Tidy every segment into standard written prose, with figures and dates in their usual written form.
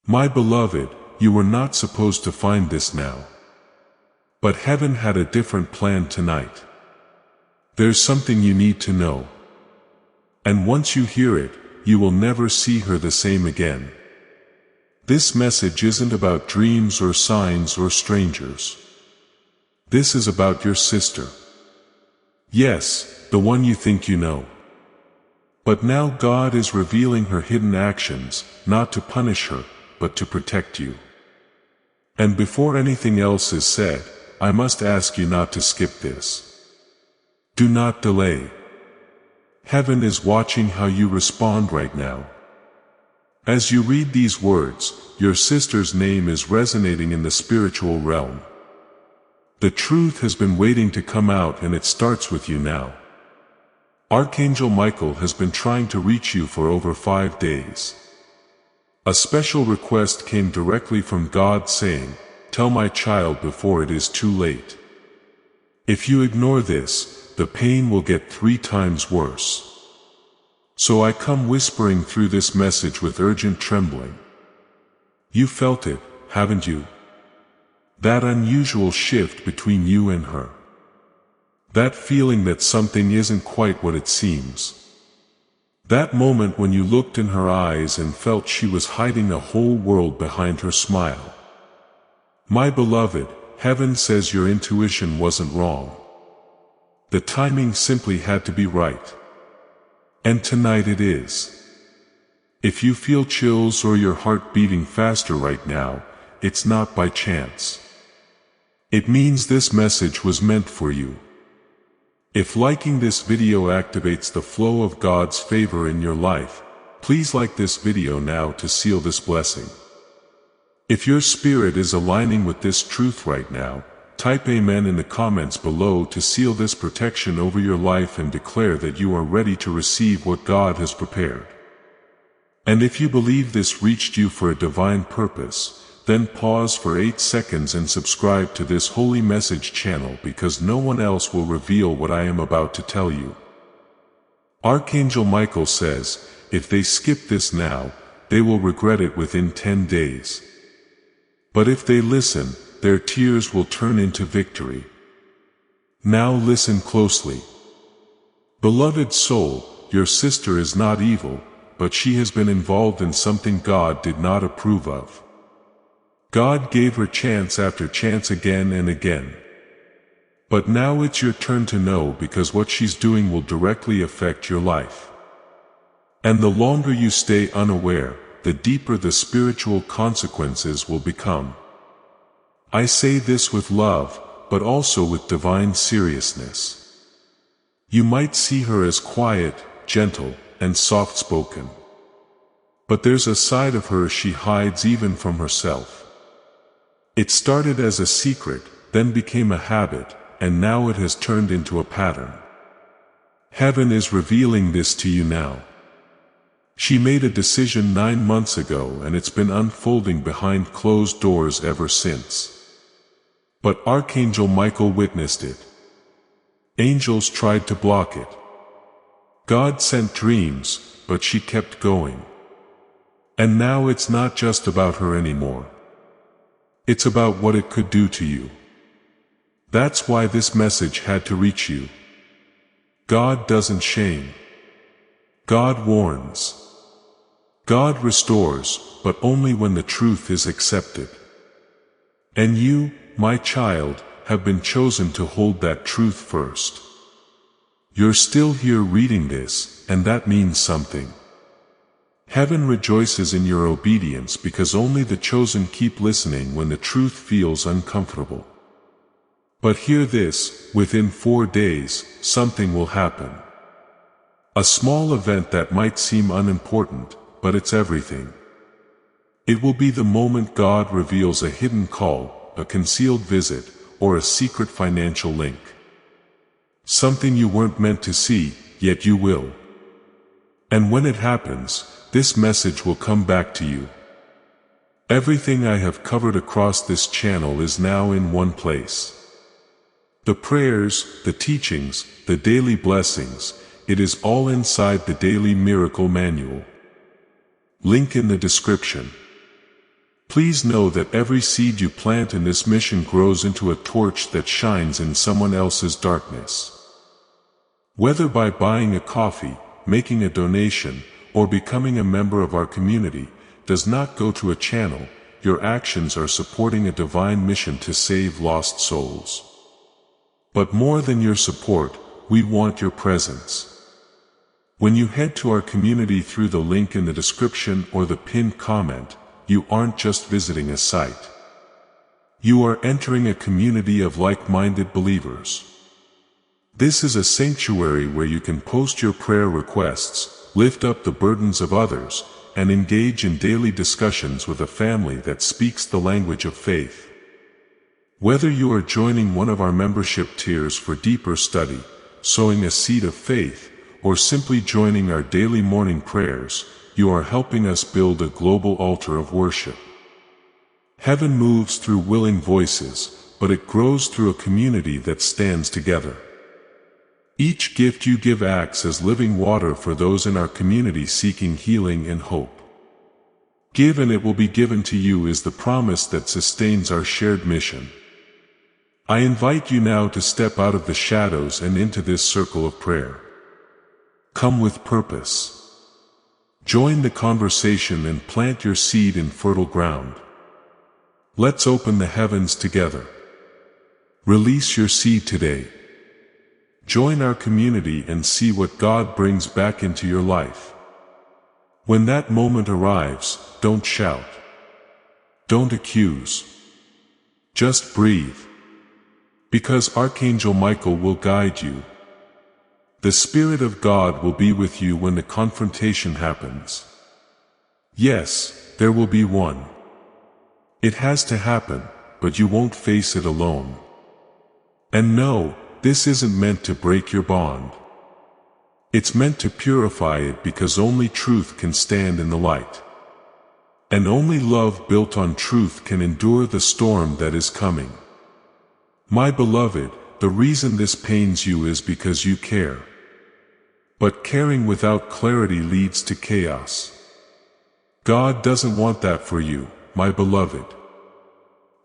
My beloved, you were not supposed to find this now. But heaven had a different plan tonight. There's something you need to know. And once you hear it, you will never see her the same again. This message isn't about dreams or signs or strangers. This is about your sister. Yes, the one you think you know. But now God is revealing her hidden actions, not to punish her, but to protect you. And before anything else is said, I must ask you not to skip this. Do not delay. Heaven is watching how you respond right now. As you read these words, your sister's name is resonating in the spiritual realm. The truth has been waiting to come out, and it starts with you now. Archangel Michael has been trying to reach you for over 5 days. A special request came directly from God saying, "Tell my child before it is too late. If you ignore this, the pain will get 3 times worse." So I come whispering through this message with urgent trembling. You felt it, haven't you? That unusual shift between you and her. That feeling that something isn't quite what it seems. That moment when you looked in her eyes and felt she was hiding a whole world behind her smile. My beloved, heaven says your intuition wasn't wrong. The timing simply had to be right. And tonight it is. If you feel chills or your heart beating faster right now, it's not by chance. It means this message was meant for you. If liking this video activates the flow of God's favor in your life, please like this video now to seal this blessing. If your spirit is aligning with this truth right now, type Amen in the comments below to seal this protection over your life and declare that you are ready to receive what God has prepared. And if you believe this reached you for a divine purpose, then pause for 8 seconds and subscribe to this holy message channel, because no one else will reveal what I am about to tell you. Archangel Michael says, if they skip this now, they will regret it within 10 days. But if they listen, their tears will turn into victory. Now listen closely. Beloved soul, your sister is not evil, but she has been involved in something God did not approve of. God gave her chance after chance again and again. But now it's your turn to know, because what she's doing will directly affect your life. And the longer you stay unaware, the deeper the spiritual consequences will become. I say this with love, but also with divine seriousness. You might see her as quiet, gentle, and soft-spoken. But there's a side of her she hides even from herself. It started as a secret, then became a habit, and now it has turned into a pattern. Heaven is revealing this to you now. She made a decision 9 months ago, and it's been unfolding behind closed doors ever since. But Archangel Michael witnessed it. Angels tried to block it. God sent dreams, but she kept going. And now it's not just about her anymore. It's about what it could do to you. That's why this message had to reach you. God doesn't shame. God warns. God restores, but only when the truth is accepted. And you, my child, have been chosen to hold that truth first. You're still here reading this, and that means something. Heaven rejoices in your obedience, because only the chosen keep listening when the truth feels uncomfortable. But hear this, within 4 days, something will happen. A small event that might seem unimportant, but it's everything. It will be the moment God reveals a hidden call, a concealed visit, or a secret financial link. Something you weren't meant to see, yet you will. And when it happens, this message will come back to you. Everything I have covered across this channel is now in one place. The prayers, the teachings, the daily blessings, it is all inside the Daily Miracle Manual. Link in the description. Please know that every seed you plant in this mission grows into a torch that shines in someone else's darkness. Whether by buying a coffee, making a donation, or becoming a member of our community, does not go to a channel. Your actions are supporting a divine mission to save lost souls. But more than your support, we want your presence. When you head to our community through the link in the description or the pinned comment, you aren't just visiting a site. You are entering a community of like-minded believers. This is a sanctuary where you can post your prayer requests, lift up the burdens of others, and engage in daily discussions with a family that speaks the language of faith. Whether you are joining one of our membership tiers for deeper study, sowing a seed of faith, or simply joining our daily morning prayers, you are helping us build a global altar of worship. Heaven moves through willing voices, but it grows through a community that stands together. Each gift you give acts as living water for those in our community seeking healing and hope. Give and it will be given to you is the promise that sustains our shared mission. I invite you now to step out of the shadows and into this circle of prayer. Come with purpose. Join the conversation and plant your seed in fertile ground. Let's open the heavens together. Release your seed today. Join our community and see what God brings back into your life. When that moment arrives, don't shout. Don't accuse. Just breathe. Because Archangel Michael will guide you. The Spirit of God will be with you when the confrontation happens. Yes, there will be one. It has to happen, but you won't face it alone. And no, this isn't meant to break your bond. It's meant to purify it because only truth can stand in the light. And only love built on truth can endure the storm that is coming. My beloved, the reason this pains you is because you care. But caring without clarity leads to chaos. God doesn't want that for you, my beloved.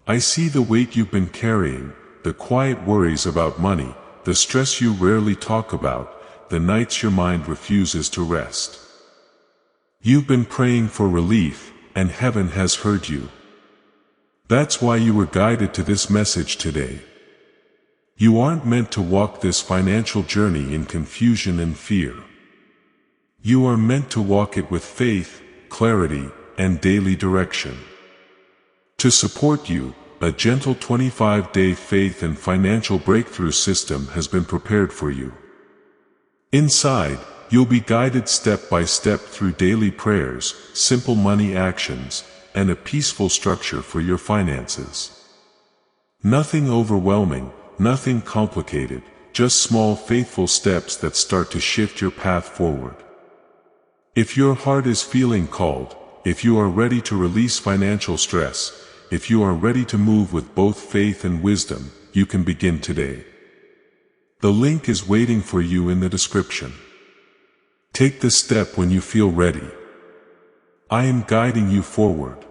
I see the weight you've been carrying, the quiet worries about money, the stress you rarely talk about, the nights your mind refuses to rest. You've been praying for relief, and heaven has heard you. That's why you were guided to this message today. You aren't meant to walk this financial journey in confusion and fear. You are meant to walk it with faith, clarity, and daily direction. To support you, a gentle 25-day faith and financial breakthrough system has been prepared for you. Inside, you'll be guided step by step through daily prayers, simple money actions, and a peaceful structure for your finances. Nothing overwhelming, nothing complicated, just small faithful steps that start to shift your path forward. If your heart is feeling called, if you are ready to release financial stress, if you are ready to move with both faith and wisdom, you can begin today. The link is waiting for you in the description. Take the step when you feel ready. I am guiding you forward.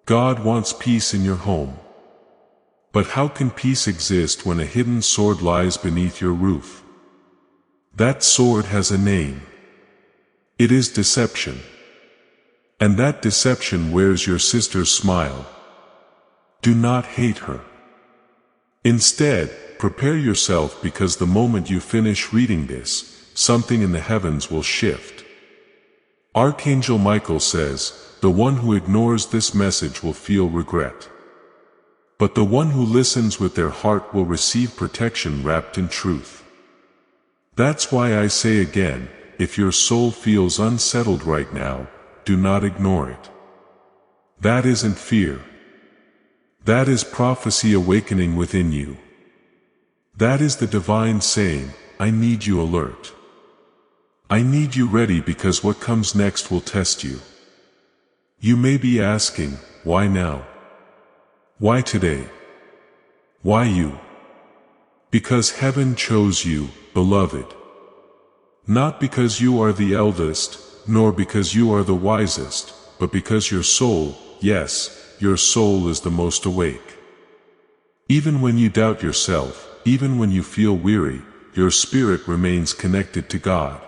God wants peace in your home. But how can peace exist when a hidden sword lies beneath your roof? That sword has a name. It is deception. And that deception wears your sister's smile. Do not hate her. Instead, prepare yourself because the moment you finish reading this, something in the heavens will shift. Archangel Michael says, the one who ignores this message will feel regret. But the one who listens with their heart will receive protection wrapped in truth. That's why I say again, if your soul feels unsettled right now, do not ignore it. That isn't fear. That is prophecy awakening within you. That is the divine saying, I need you alert. I need you ready because what comes next will test you. You may be asking, why now? Why today? Why you? Because heaven chose you, beloved. Not because you are the eldest, nor because you are the wisest, but because your soul, yes, your soul is the most awake. Even when you doubt yourself, even when you feel weary, your spirit remains connected to God.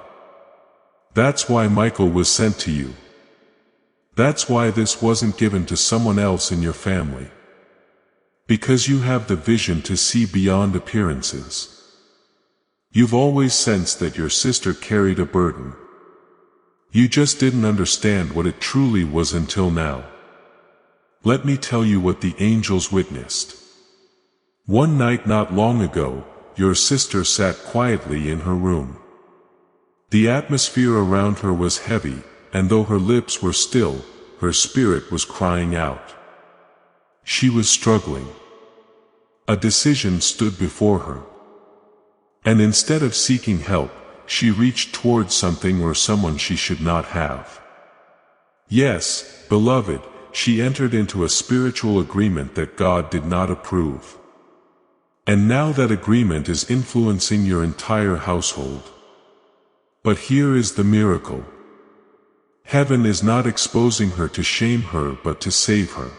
That's why Michael was sent to you. That's why this wasn't given to someone else in your family. Because you have the vision to see beyond appearances. You've always sensed that your sister carried a burden. You just didn't understand what it truly was until now. Let me tell you what the angels witnessed. One night not long ago, your sister sat quietly in her room. The atmosphere around her was heavy, and though her lips were still, her spirit was crying out. She was struggling. A decision stood before her. And instead of seeking help, she reached towards something or someone she should not have. Yes, beloved, she entered into a spiritual agreement that God did not approve. And now that agreement is influencing your entire household. But here is the miracle. Heaven is not exposing her to shame her but to save her.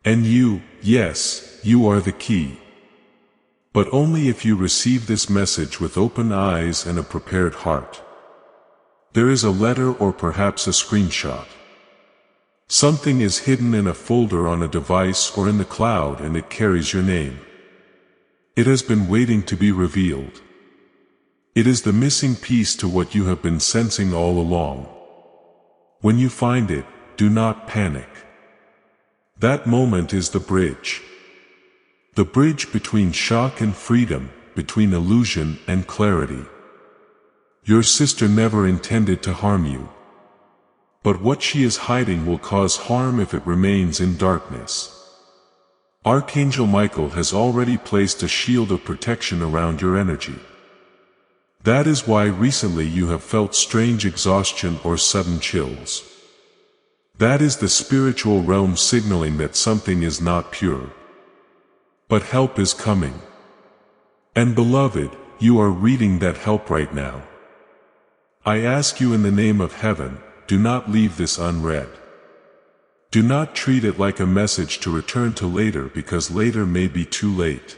And you, yes, you are the key. But only if you receive this message with open eyes and a prepared heart. There is a letter or perhaps a screenshot. Something is hidden in a folder on a device or in the cloud and it carries your name. It has been waiting to be revealed. It is the missing piece to what you have been sensing all along. When you find it, do not panic. That moment is the bridge. The bridge between shock and freedom, between illusion and clarity. Your sister never intended to harm you. But what she is hiding will cause harm if it remains in darkness. Archangel Michael has already placed a shield of protection around your energy. That is why recently you have felt strange exhaustion or sudden chills. That is the spiritual realm signaling that something is not pure. But help is coming. And beloved, you are reading that help right now. I ask you in the name of heaven, do not leave this unread. Do not treat it like a message to return to later because later may be too late.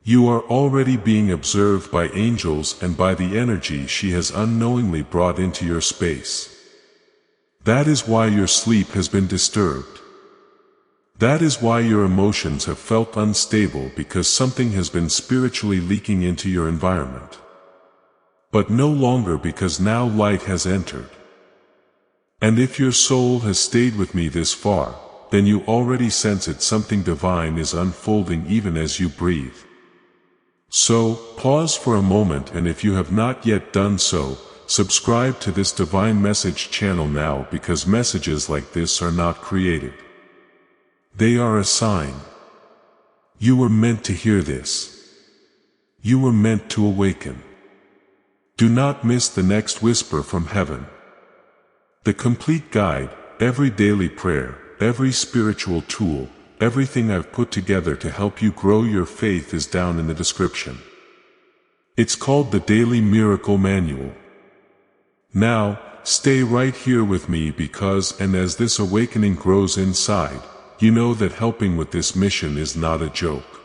You are already being observed by angels and by the energy she has unknowingly brought into your space. That is why your sleep has been disturbed. That is why your emotions have felt unstable because something has been spiritually leaking into your environment. But no longer because now light has entered. And if your soul has stayed with me this far, then you already sense it something divine is unfolding even as you breathe. So, pause for a moment and if you have not yet done so, subscribe to this divine message channel now because messages like this are not created. They are a sign. You were meant to hear this. You were meant to awaken. Do not miss the next whisper from heaven. The complete guide, every daily prayer, every spiritual tool, everything I've put together to help you grow your faith is down in the description. It's called the Daily Miracle Manual. Now, stay right here with me because and as this awakening grows inside, you know that helping with this mission is not a joke.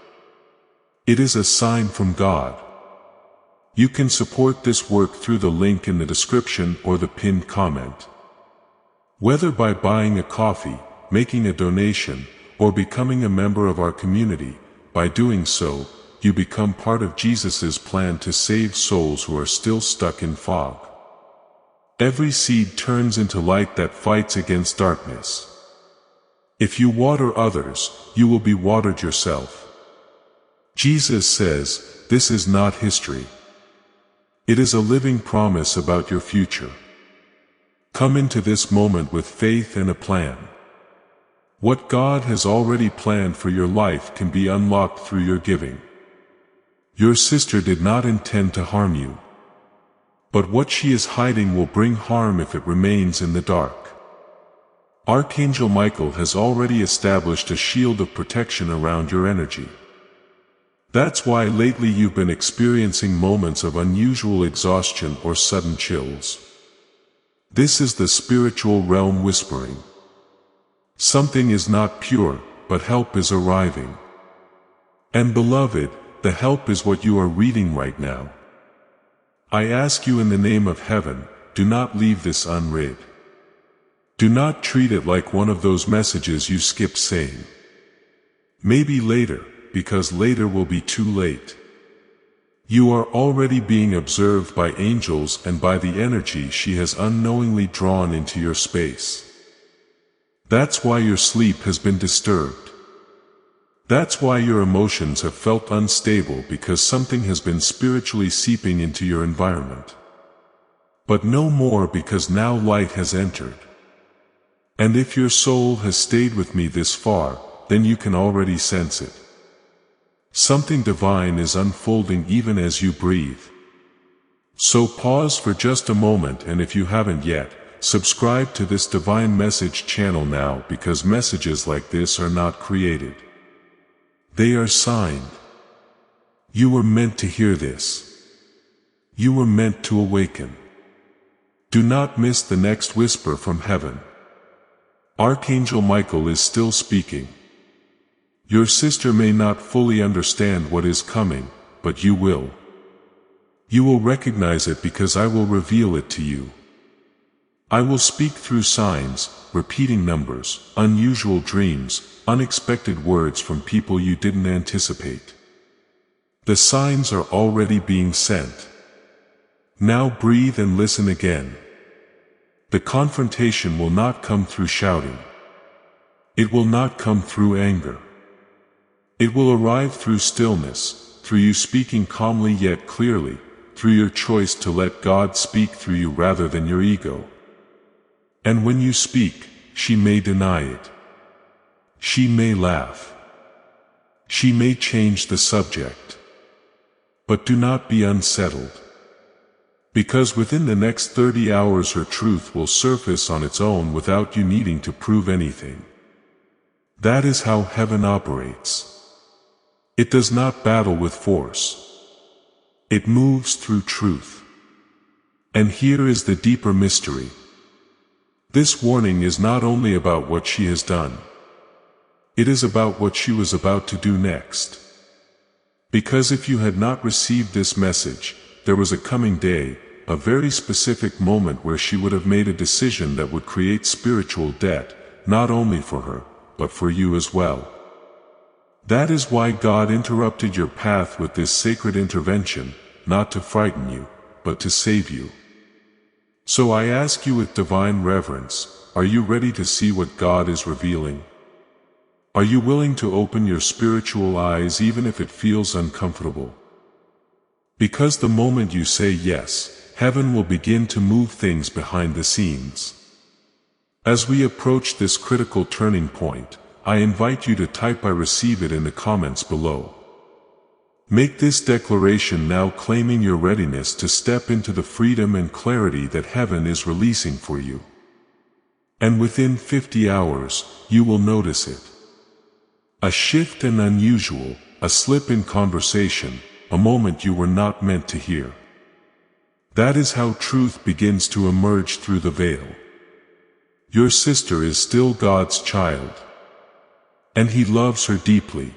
It is a sign from God. You can support this work through the link in the description or the pinned comment. Whether by buying a coffee, making a donation, or becoming a member of our community, by doing so, you become part of Jesus' plan to save souls who are still stuck in fog. Every seed turns into light that fights against darkness. If you water others, you will be watered yourself. Jesus says, this is not history. It is a living promise about your future. Come into this moment with faith and a plan. What God has already planned for your life can be unlocked through your giving. Your sister did not intend to harm you. But what she is hiding will bring harm if it remains in the dark. Archangel Michael has already established a shield of protection around your energy. That's why lately you've been experiencing moments of unusual exhaustion or sudden chills. This is the spiritual realm whispering. Something is not pure, but help is arriving. And beloved, the help is what you are reading right now. I ask you in the name of heaven, do not leave this unread. Do not treat it like one of those messages you skip saying, maybe later, because later will be too late. You are already being observed by angels and by the energy she has unknowingly drawn into your space. That's why your sleep has been disturbed. That's why your emotions have felt unstable, because something has been spiritually seeping into your environment. But no more, because now light has entered. And if your soul has stayed with me this far, then you can already sense it. Something divine is unfolding even as you breathe. So pause for just a moment, and if you haven't yet, subscribe to this Divine Message channel now, because messages like this are not created. They are signed. You were meant to hear this. You were meant to awaken. Do not miss the next whisper from heaven. Archangel Michael is still speaking. Your sister may not fully understand what is coming, but you will. You will recognize it, because I will reveal it to you. I will speak through signs, repeating numbers, unusual dreams, unexpected words from people you didn't anticipate. The signs are already being sent. Now breathe and listen again. The confrontation will not come through shouting. It will not come through anger. It will arrive through stillness, through you speaking calmly yet clearly, through your choice to let God speak through you rather than your ego. And when you speak, she may deny it. She may laugh. She may change the subject. But do not be unsettled. Because within the next 30 hours her truth will surface on its own without you needing to prove anything. That is how heaven operates. It does not battle with force. It moves through truth. And here is the deeper mystery. This warning is not only about what she has done. It is about what she was about to do next. Because if you had not received this message, there was a coming day, a very specific moment where she would have made a decision that would create spiritual debt, not only for her, but for you as well. That is why God interrupted your path with this sacred intervention, not to frighten you, but to save you. So I ask you with divine reverence, are you ready to see what God is revealing? Are you willing to open your spiritual eyes even if it feels uncomfortable? Because the moment you say yes, heaven will begin to move things behind the scenes. As we approach this critical turning point, I invite you to type "I receive it" in the comments below. Make this declaration now, claiming your readiness to step into the freedom and clarity that heaven is releasing for you. And within 50 hours, you will notice it. A shift and unusual, a slip in conversation, a moment you were not meant to hear. That is how truth begins to emerge through the veil. Your sister is still God's child. And He loves her deeply.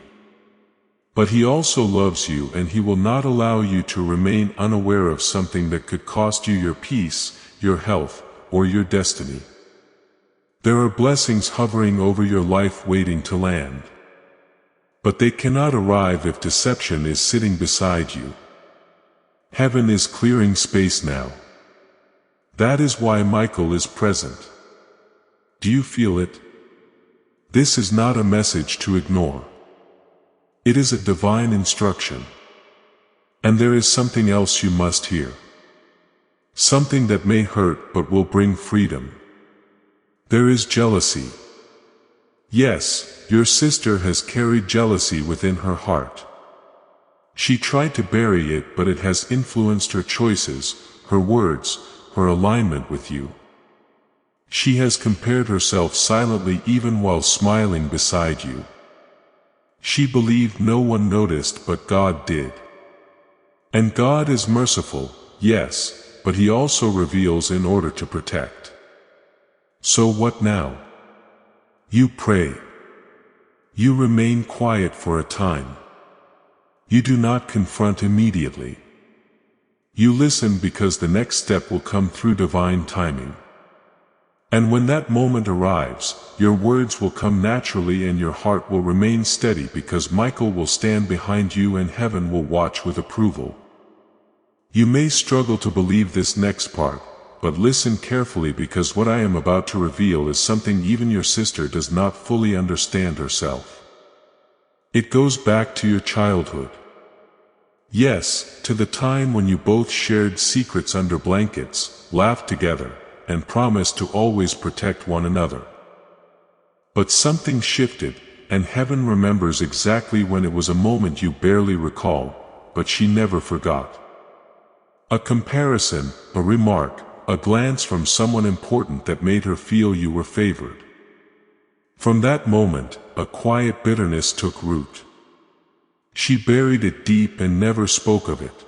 But He also loves you, and He will not allow you to remain unaware of something that could cost you your peace, your health, or your destiny. There are blessings hovering over your life waiting to land. But they cannot arrive if deception is sitting beside you. Heaven is clearing space now. That is why Michael is present. Do you feel it? This is not a message to ignore. It is a divine instruction. And there is something else you must hear. Something that may hurt but will bring freedom. There is jealousy. Yes, your sister has carried jealousy within her heart. She tried to bury it, but it has influenced her choices, her words, her alignment with you. She has compared herself silently even while smiling beside you. She believed no one noticed, but God did. And God is merciful, yes, but He also reveals in order to protect. So what now? You pray. You remain quiet for a time. You do not confront immediately. You listen because the next step will come through divine timing. And when that moment arrives, your words will come naturally and your heart will remain steady because Michael will stand behind you and heaven will watch with approval. You may struggle to believe this next part, but listen carefully because what I am about to reveal is something even your sister does not fully understand herself. It goes back to your childhood. Yes, to the time when you both shared secrets under blankets, laughed together, and promised to always protect one another. But something shifted, and heaven remembers exactly when it was a moment you barely recall, but she never forgot. A comparison, a remark, a glance from someone important that made her feel you were favored. From that moment, a quiet bitterness took root. She buried it deep and never spoke of it.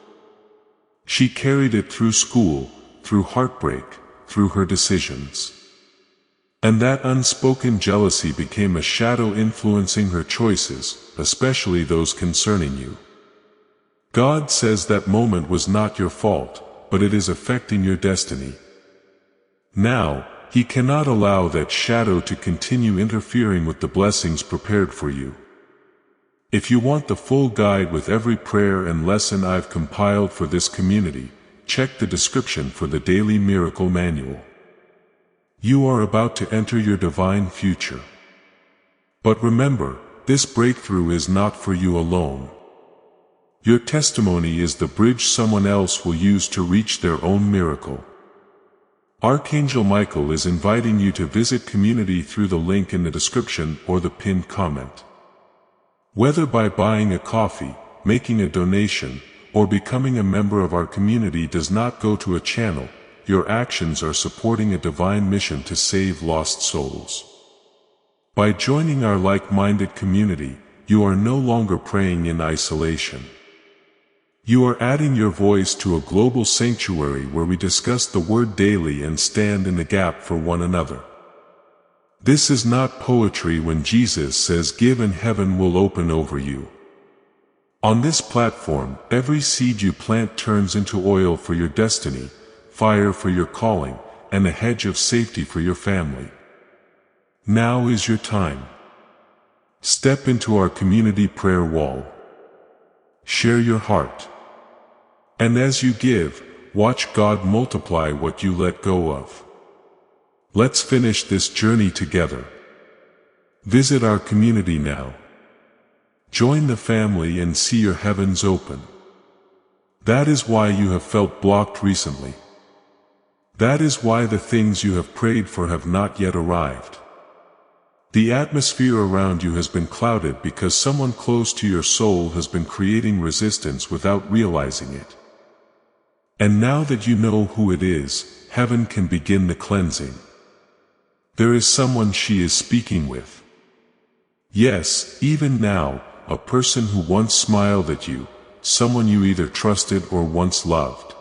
She carried it through school, through heartbreak, through her decisions. And that unspoken jealousy became a shadow influencing her choices, especially those concerning you. God says that moment was not your fault, but it is affecting your destiny. Now, He cannot allow that shadow to continue interfering with the blessings prepared for you. If you want the full guide with every prayer and lesson I've compiled for this community, check the description for the Daily Miracle Manual. You are about to enter your divine future. But remember, this breakthrough is not for you alone. Your testimony is the bridge someone else will use to reach their own miracle. Archangel Michael is inviting you to visit community through the link in the description or the pinned comment. Whether by buying a coffee, making a donation, or becoming a member of our community does not go to a channel, your actions are supporting a divine mission to save lost souls. By joining our like-minded community, you are no longer praying in isolation. You are adding your voice to a global sanctuary where we discuss the Word daily and stand in the gap for one another. This is not poetry when Jesus says give and heaven will open over you. On this platform, every seed you plant turns into oil for your destiny, fire for your calling, and a hedge of safety for your family. Now is your time. Step into our community prayer wall. Share your heart. And as you give, watch God multiply what you let go of. Let's finish this journey together. Visit our community now. Join the family and see your heavens open. That is why you have felt blocked recently. That is why the things you have prayed for have not yet arrived. The atmosphere around you has been clouded because someone close to your soul has been creating resistance without realizing it. And now that you know who it is, heaven can begin the cleansing. There is someone she is speaking with. Yes, even now, a person who once smiled at you, someone you either trusted or once loved.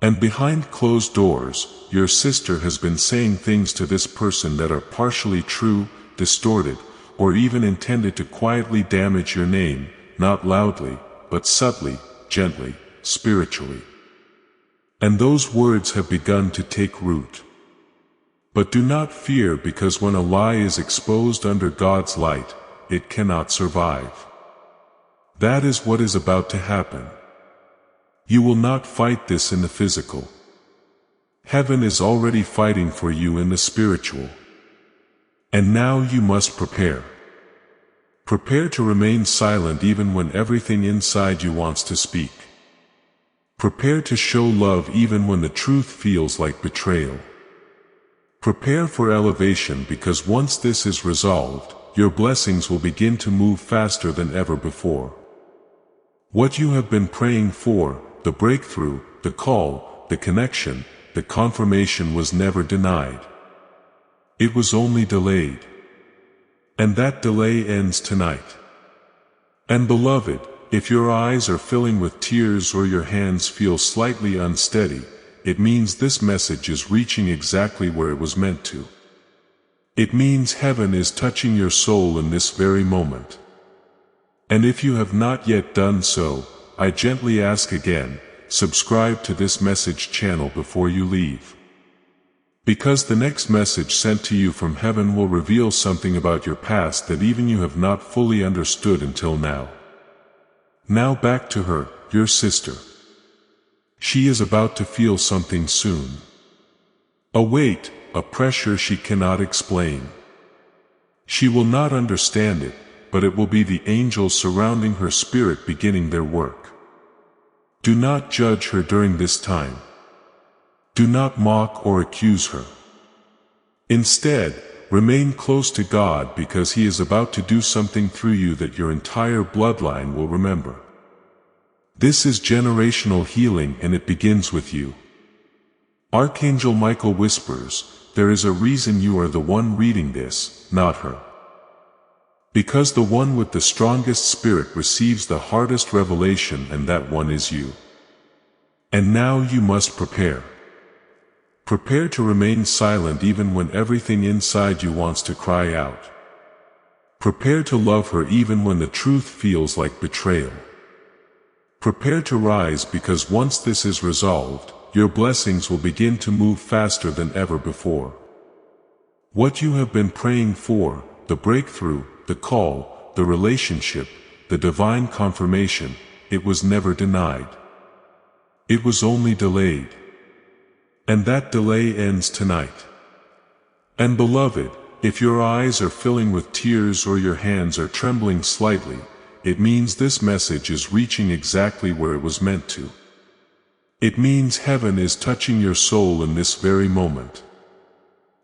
And behind closed doors, your sister has been saying things to this person that are partially true, distorted, or even intended to quietly damage your name, not loudly, but subtly, gently, spiritually. And those words have begun to take root. But do not fear because when a lie is exposed under God's light, it cannot survive. That is what is about to happen. You will not fight this in the physical. Heaven is already fighting for you in the spiritual. And now you must prepare. Prepare to remain silent even when everything inside you wants to speak. Prepare to show love even when the truth feels like betrayal. Prepare for elevation because once this is resolved, your blessings will begin to move faster than ever before. What you have been praying for, the breakthrough, the call, the connection, the confirmation was never denied. It was only delayed. And that delay ends tonight. And beloved, if your eyes are filling with tears or your hands feel slightly unsteady, it means this message is reaching exactly where it was meant to. It means heaven is touching your soul in this very moment. And if you have not yet done so, I gently ask again, subscribe to this message channel before you leave. Because the next message sent to you from heaven will reveal something about your past that even you have not fully understood until now. Now back to her, your sister. She is about to feel something soon. A weight, a pressure she cannot explain. She will not understand it, but it will be the angels surrounding her spirit beginning their work. Do not judge her during this time. Do not mock or accuse her. Instead, remain close to God because He is about to do something through you that your entire bloodline will remember. This is generational healing and it begins with you. Archangel Michael whispers, there is a reason you are the one reading this, not her. Because the one with the strongest spirit receives the hardest revelation, and that one is you. And now you must prepare. Prepare to remain silent even when everything inside you wants to cry out. Prepare to love her even when the truth feels like betrayal. Prepare to rise because once this is resolved, your blessings will begin to move faster than ever before. What you have been praying for, the breakthrough, the call, the relationship, the divine confirmation, it was never denied. It was only delayed. And that delay ends tonight. And beloved, if your eyes are filling with tears or your hands are trembling slightly, it means this message is reaching exactly where it was meant to. It means heaven is touching your soul in this very moment.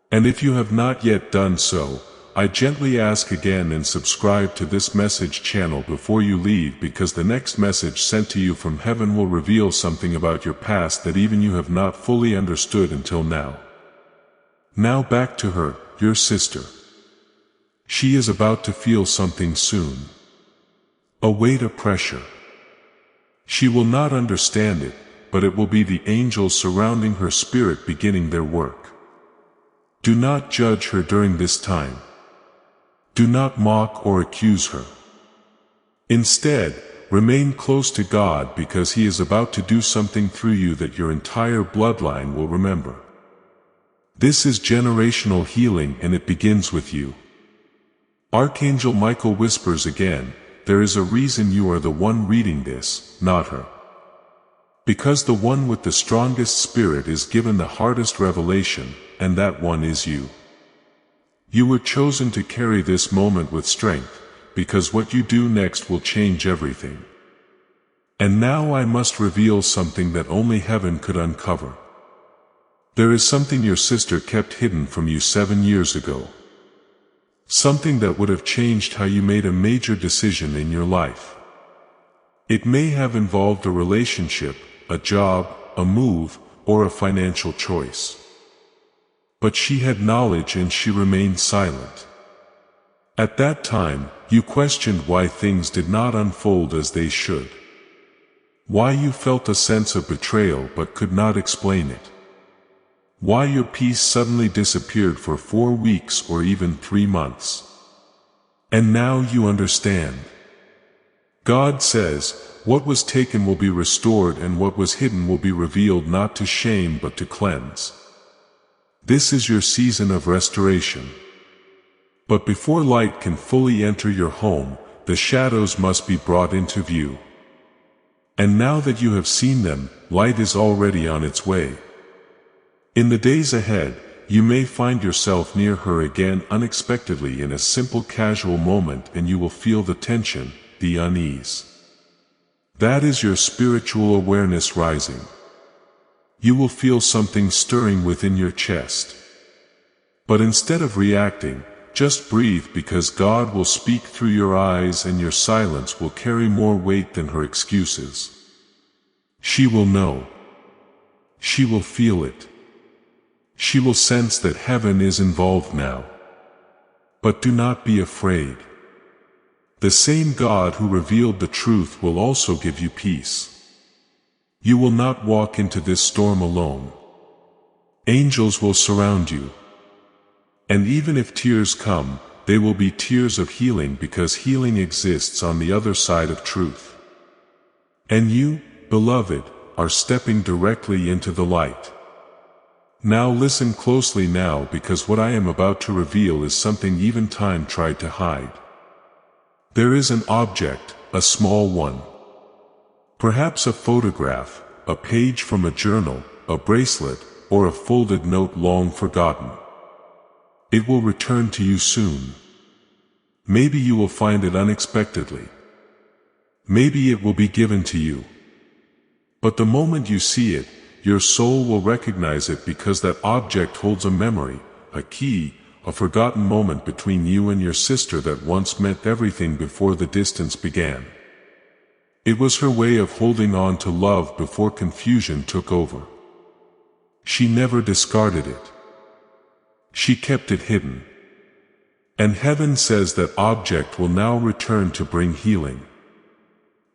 And if you have not yet done so, I gently ask again and subscribe to this message channel before you leave because the next message sent to you from heaven will reveal something about your past that even you have not fully understood until now. Now back to her, your sister. She is about to feel something soon. A weight of pressure. She will not understand it, but it will be the angels surrounding her spirit beginning their work. Do not judge her during this time. Do not mock or accuse her. Instead, remain close to God because He is about to do something through you that your entire bloodline will remember. This is generational healing and it begins with you. Archangel Michael whispers again, there is a reason you are the one reading this, not her. Because the one with the strongest spirit is given the hardest revelation, and that one is you. You were chosen to carry this moment with strength, because what you do next will change everything. And now I must reveal something that only heaven could uncover. There is something your sister kept hidden from you 7 years ago. Something that would have changed how you made a major decision in your life. It may have involved a relationship, a job, a move, or a financial choice. But she had knowledge and she remained silent. At that time, you questioned why things did not unfold as they should. Why you felt a sense of betrayal but could not explain it. Why your peace suddenly disappeared for 4 weeks or even 3 months. And now you understand. God says, what was taken will be restored and what was hidden will be revealed not to shame but to cleanse. This is your season of restoration. But before light can fully enter your home, the shadows must be brought into view. And now that you have seen them, light is already on its way. In the days ahead, you may find yourself near her again unexpectedly in a simple casual moment and you will feel the tension, the unease. That is your spiritual awareness rising. You will feel something stirring within your chest. But instead of reacting, just breathe because God will speak through your eyes and your silence will carry more weight than her excuses. She will know. She will feel it. She will sense that heaven is involved now. But do not be afraid. The same God who revealed the truth will also give you peace. You will not walk into this storm alone. Angels will surround you. And even if tears come, they will be tears of healing, because healing exists on the other side of truth. And you, beloved, are stepping directly into the light. Now listen closely now, because what I am about to reveal is something even time tried to hide. There is an object, a small one. Perhaps a photograph, a page from a journal, a bracelet, or a folded note long forgotten. It will return to you soon. Maybe you will find it unexpectedly. Maybe it will be given to you. But the moment you see it, your soul will recognize it, because that object holds a memory, a key, a forgotten moment between you and your sister that once meant everything before the distance began. It was her way of holding on to love before confusion took over. She never discarded it. She kept it hidden. And heaven says that object will now return to bring healing.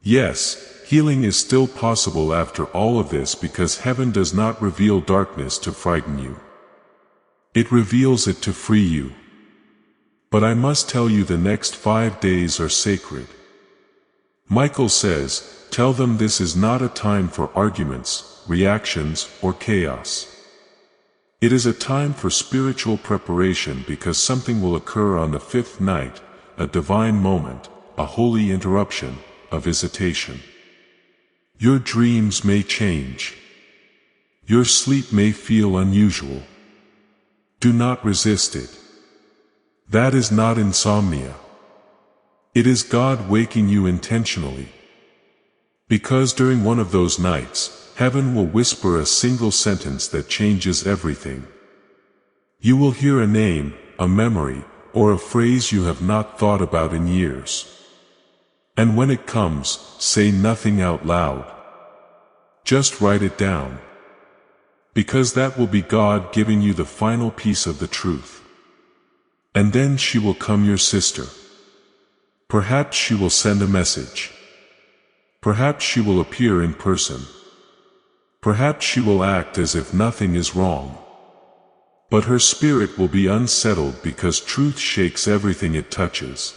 Yes, healing is still possible after all of this, because heaven does not reveal darkness to frighten you. It reveals it to free you. But I must tell you, the next 5 days are sacred. Michael says, tell them this is not a time for arguments, reactions, or chaos. It is a time for spiritual preparation, because something will occur on the 5th night, a divine moment, a holy interruption, a visitation. Your dreams may change. Your sleep may feel unusual. Do not resist it. That is not insomnia. It is God waking you intentionally. Because during one of those nights, heaven will whisper a single sentence that changes everything. You will hear a name, a memory, or a phrase you have not thought about in years. And when it comes, say nothing out loud. Just write it down. Because that will be God giving you the final piece of the truth. And then she will come, your sister. Perhaps she will send a message. Perhaps she will appear in person. Perhaps she will act as if nothing is wrong. But her spirit will be unsettled, because truth shakes everything it touches.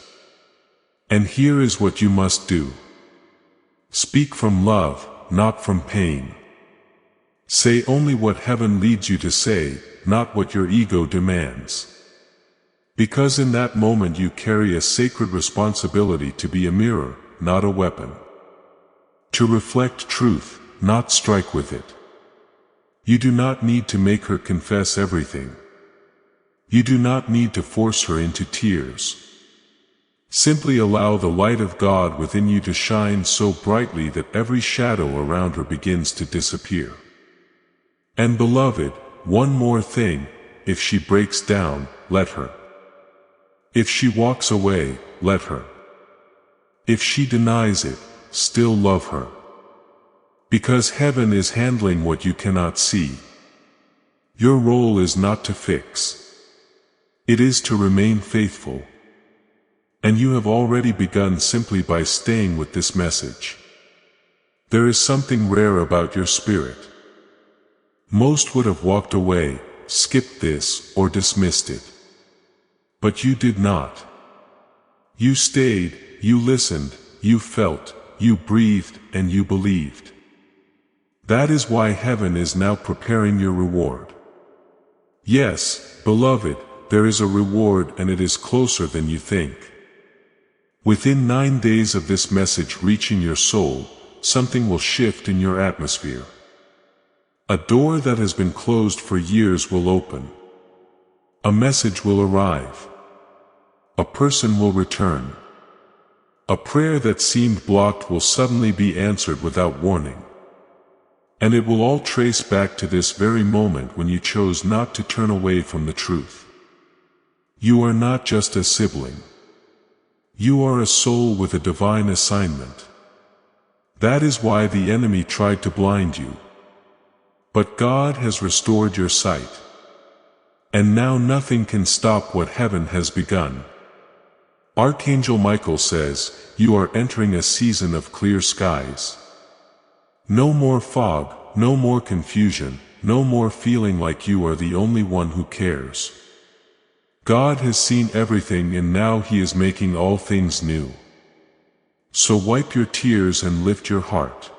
And here is what you must do. Speak from love, not from pain. Say only what heaven leads you to say, not what your ego demands. Because in that moment you carry a sacred responsibility to be a mirror, not a weapon. To reflect truth, not strike with it. You do not need to make her confess everything. You do not need to force her into tears. Simply allow the light of God within you to shine so brightly that every shadow around her begins to disappear. And beloved, one more thing, if she breaks down, let her. If she walks away, let her. If she denies it, still love her. Because heaven is handling what you cannot see. Your role is not to fix. It is to remain faithful. And you have already begun simply by staying with this message. There is something rare about your spirit. Most would have walked away, skipped this, or dismissed it. But you did not. You stayed, you listened, you felt, you breathed, and you believed. That is why heaven is now preparing your reward. Yes, beloved, there is a reward, and it is closer than you think. Within 9 days of this message reaching your soul, something will shift in your atmosphere. A door that has been closed for years will open. A message will arrive. A person will return. A prayer that seemed blocked will suddenly be answered without warning. And it will all trace back to this very moment when you chose not to turn away from the truth. You are not just a sibling. You are a soul with a divine assignment. That is why the enemy tried to blind you. But God has restored your sight. And now nothing can stop what heaven has begun. Archangel Michael says, you are entering a season of clear skies. No more fog, no more confusion, no more feeling like you are the only one who cares. God has seen everything and now He is making all things new. So wipe your tears and lift your heart.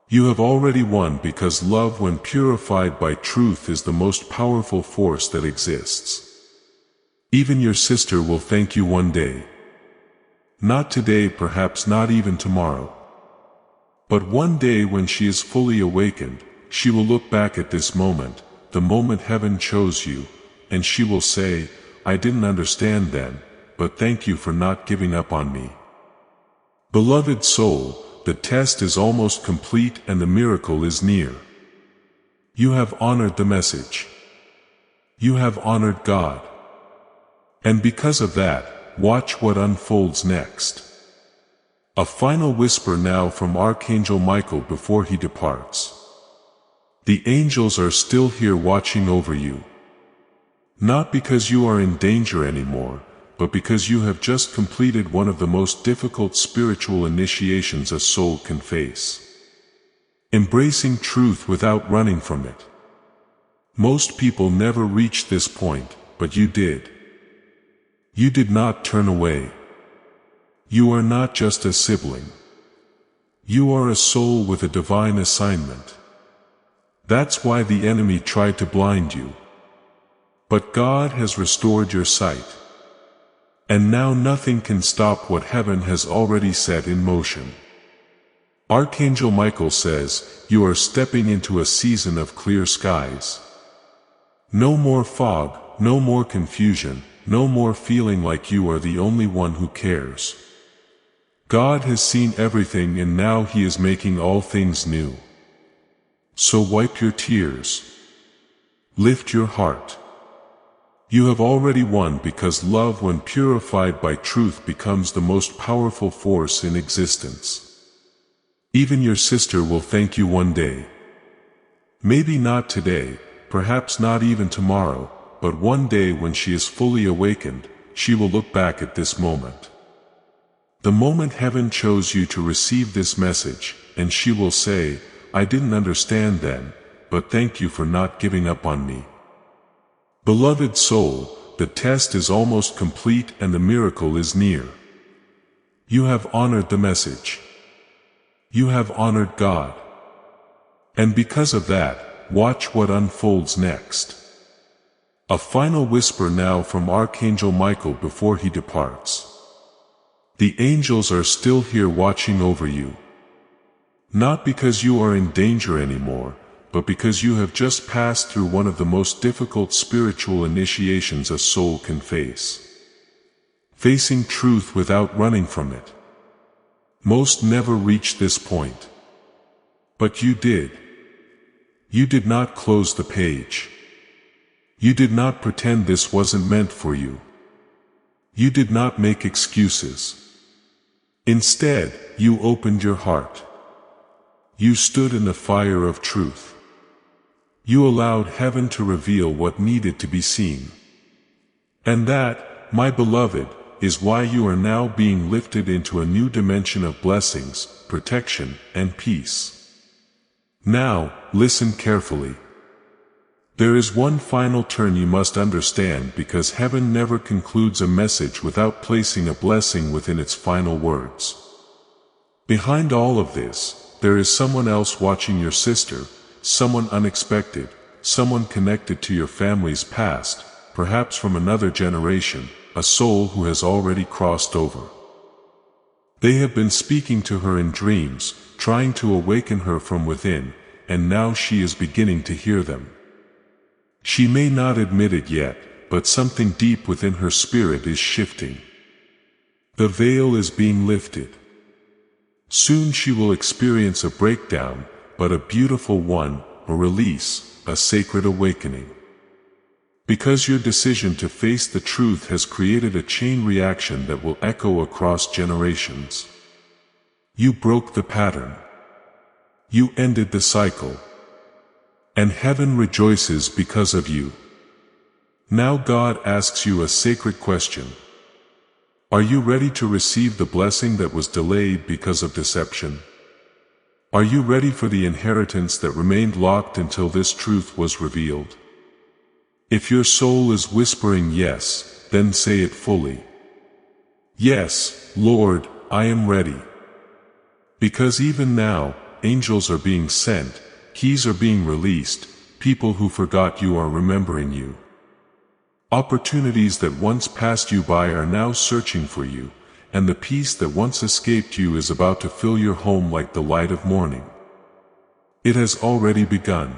You have already won because love when purified by truth is the most powerful force that exists. Even your sister will thank you one day. Not today, perhaps not even tomorrow. But one day when she is fully awakened, she will look back at this moment, the moment heaven chose you, and she will say, I didn't understand then, but thank you for not giving up on me. Beloved soul, the test is almost complete and the miracle is near. You have honored the message. You have honored God. And because of that, watch what unfolds next. A final whisper now from Archangel Michael before he departs. The angels are still here watching over you. Not because you are in danger anymore, but because you have just completed one of the most difficult spiritual initiations a soul can face. Embracing truth without running from it. Most people never reach this point, but you did. You did not turn away. You are not just a sibling. You are a soul with a divine assignment. That's why the enemy tried to blind you. But God has restored your sight. And now nothing can stop what heaven has already set in motion. Archangel Michael says, you are stepping into a season of clear skies. No more fog, no more confusion, no more feeling like you are the only one who cares. God has seen everything and now He is making all things new. So wipe your tears. Lift your heart. You have already won because love when purified by truth becomes the most powerful force in existence. Even your sister will thank you one day. Maybe not today, perhaps not even tomorrow, but one day when she is fully awakened, she will look back at this moment. The moment heaven chose you to receive this message, and she will say, I didn't understand then, but thank you for not giving up on me. Beloved soul, the test is almost complete and the miracle is near. You have honored the message. You have honored God. And because of that, watch what unfolds next. A final whisper now from Archangel Michael before he departs. The angels are still here watching over you. Not because you are in danger anymore, but because you have just passed through one of the most difficult spiritual initiations a soul can face. Facing truth without running from it. Most never reach this point. But you did. You did not close the page. You did not pretend this wasn't meant for you. You did not make excuses. Instead, you opened your heart. You stood in the fire of truth. You allowed heaven to reveal what needed to be seen. And that, my beloved, is why you are now being lifted into a new dimension of blessings, protection, and peace. Now, listen carefully. There is one final turn you must understand because heaven never concludes a message without placing a blessing within its final words. Behind all of this, there is someone else watching your sister, someone unexpected, someone connected to your family's past, perhaps from another generation, a soul who has already crossed over. They have been speaking to her in dreams, trying to awaken her from within, and now she is beginning to hear them. She may not admit it yet, but something deep within her spirit is shifting. The veil is being lifted. Soon she will experience a breakdown, but a beautiful one, a release, a sacred awakening. Because your decision to face the truth has created a chain reaction that will echo across generations. You broke the pattern. You ended the cycle. And heaven rejoices because of you. Now God asks you a sacred question. Are you ready to receive the blessing that was delayed because of deception? Are you ready for the inheritance that remained locked until this truth was revealed? If your soul is whispering yes, then say it fully. Yes, Lord, I am ready. Because even now, angels are being sent, keys are being released, people who forgot you are remembering you. Opportunities that once passed you by are now searching for you, and the peace that once escaped you is about to fill your home like the light of morning. It has already begun.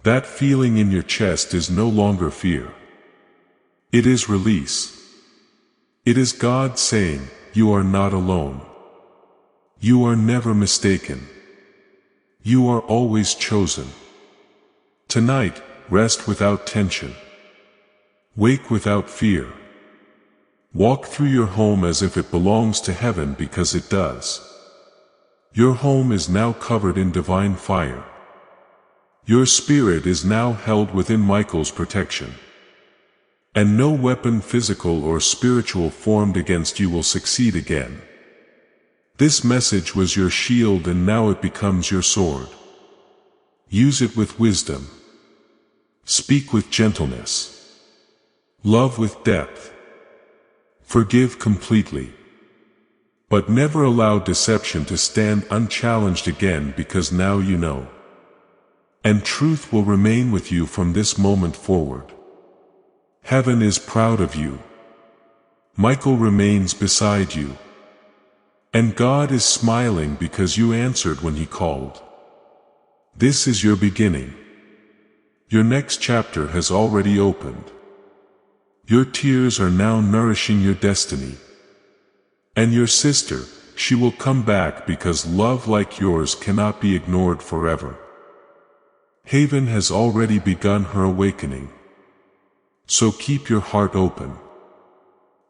That feeling in your chest is no longer fear. It is release. It is God saying, you are not alone. You are never mistaken. You are always chosen. Tonight, rest without tension. Wake without fear. Walk through your home as if it belongs to heaven because it does. Your home is now covered in divine fire. Your spirit is now held within Michael's protection. And no weapon physical or spiritual formed against you will succeed again. This message was your shield and now it becomes your sword. Use it with wisdom. Speak with gentleness. Love with depth. Forgive completely. But never allow deception to stand unchallenged again because now you know. And truth will remain with you from this moment forward. Heaven is proud of you. Michael remains beside you. And God is smiling because you answered when He called. This is your beginning. Your next chapter has already opened. Your tears are now nourishing your destiny. And your sister, she will come back because love like yours cannot be ignored forever. Haven has already begun her awakening. So keep your heart open.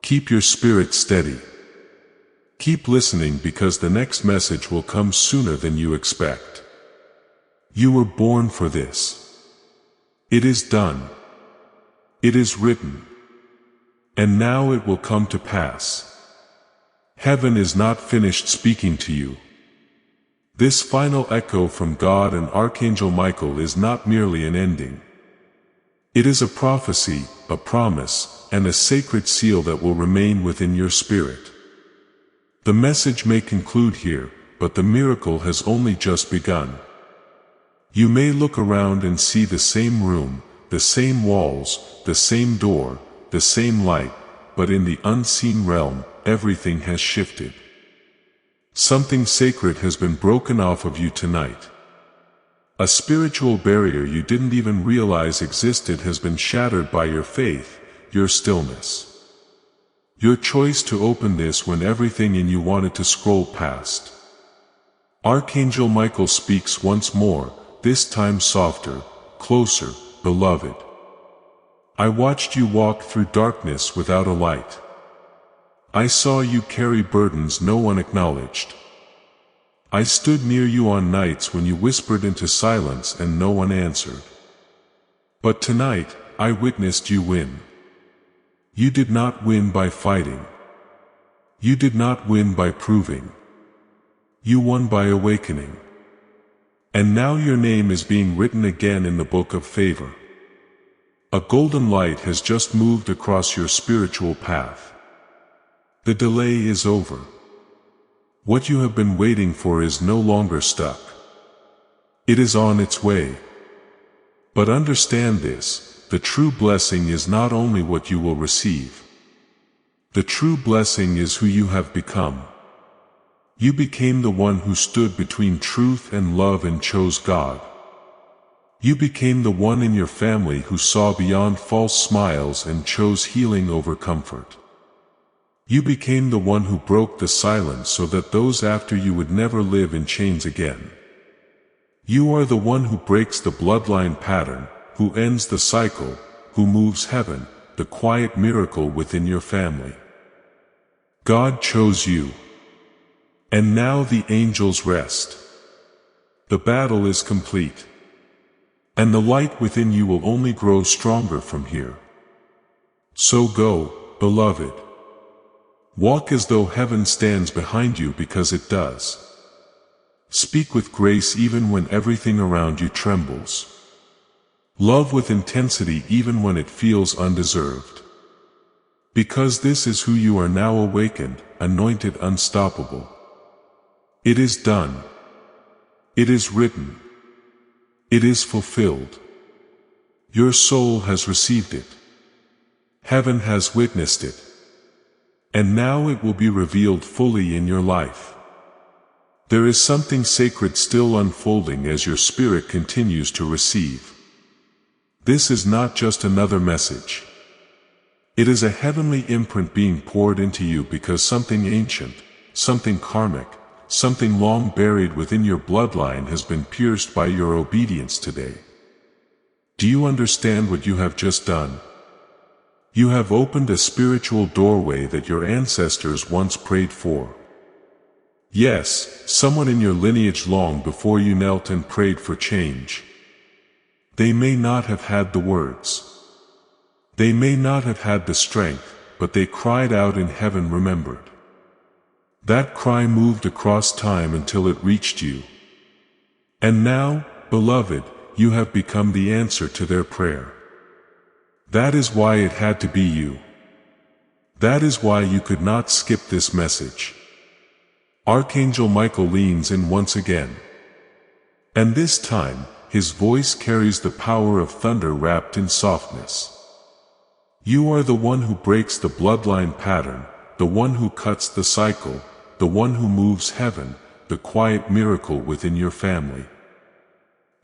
Keep your spirit steady. Keep listening because the next message will come sooner than you expect. You were born for this. It is done. It is written. And now it will come to pass. Heaven is not finished speaking to you. This final echo from God and Archangel Michael is not merely an ending. It is a prophecy, a promise, and a sacred seal that will remain within your spirit. The message may conclude here, but the miracle has only just begun. You may look around and see the same room, the same walls, the same door, the same light, but in the unseen realm, everything has shifted. Something sacred has been broken off of you tonight. A spiritual barrier you didn't even realize existed has been shattered by your faith, your stillness. Your choice to open this when everything in you wanted to scroll past. Archangel Michael speaks once more, this time softer, closer, beloved. I watched you walk through darkness without a light. I saw you carry burdens no one acknowledged. I stood near you on nights when you whispered into silence and no one answered. But tonight, I witnessed you win. You did not win by fighting. You did not win by proving. You won by awakening. And now your name is being written again in the book of favor. A golden light has just moved across your spiritual path. The delay is over. What you have been waiting for is no longer stuck. It is on its way. But understand this, the true blessing is not only what you will receive. The true blessing is who you have become. You became the one who stood between truth and love and chose God. You became the one in your family who saw beyond false smiles and chose healing over comfort. You became the one who broke the silence so that those after you would never live in chains again. You are the one who breaks the bloodline pattern, who ends the cycle, who moves heaven, the quiet miracle within your family. God chose you. And now the angels rest. The battle is complete. And the light within you will only grow stronger from here. So go, beloved. Walk as though heaven stands behind you because it does. Speak with grace even when everything around you trembles. Love with intensity even when it feels undeserved. Because this is who you are now, awakened, anointed, unstoppable. It is done. It is written. It is fulfilled. Your soul has received it. Heaven has witnessed it. And now it will be revealed fully in your life. There is something sacred still unfolding as your spirit continues to receive. This is not just another message. It is a heavenly imprint being poured into you because something ancient, something karmic, something long buried within your bloodline has been pierced by your obedience today. Do you understand what you have just done? You have opened a spiritual doorway that your ancestors once prayed for. Yes, someone in your lineage long before you knelt and prayed for change. They may not have had the words. They may not have had the strength, but they cried out and heaven remembered. That cry moved across time until it reached you. And now, beloved, you have become the answer to their prayer. That is why it had to be you. That is why you could not skip this message. Archangel Michael leans in once again. And this time, his voice carries the power of thunder wrapped in softness. You are the one who breaks the bloodline pattern, the one who cuts the cycle, the one who moves heaven, the quiet miracle within your family.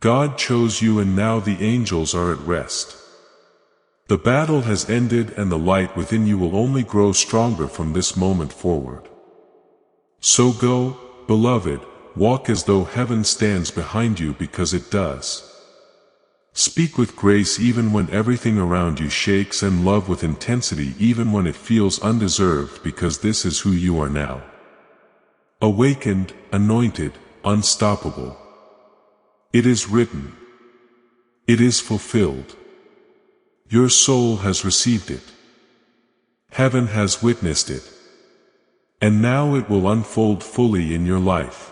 God chose you and now the angels are at rest. The battle has ended and the light within you will only grow stronger from this moment forward. So go, beloved, walk as though heaven stands behind you because it does. Speak with grace even when everything around you shakes and love with intensity even when it feels undeserved because this is who you are now. Awakened, anointed, unstoppable. It is written. It is fulfilled. Your soul has received it. Heaven has witnessed it. And now it will unfold fully in your life.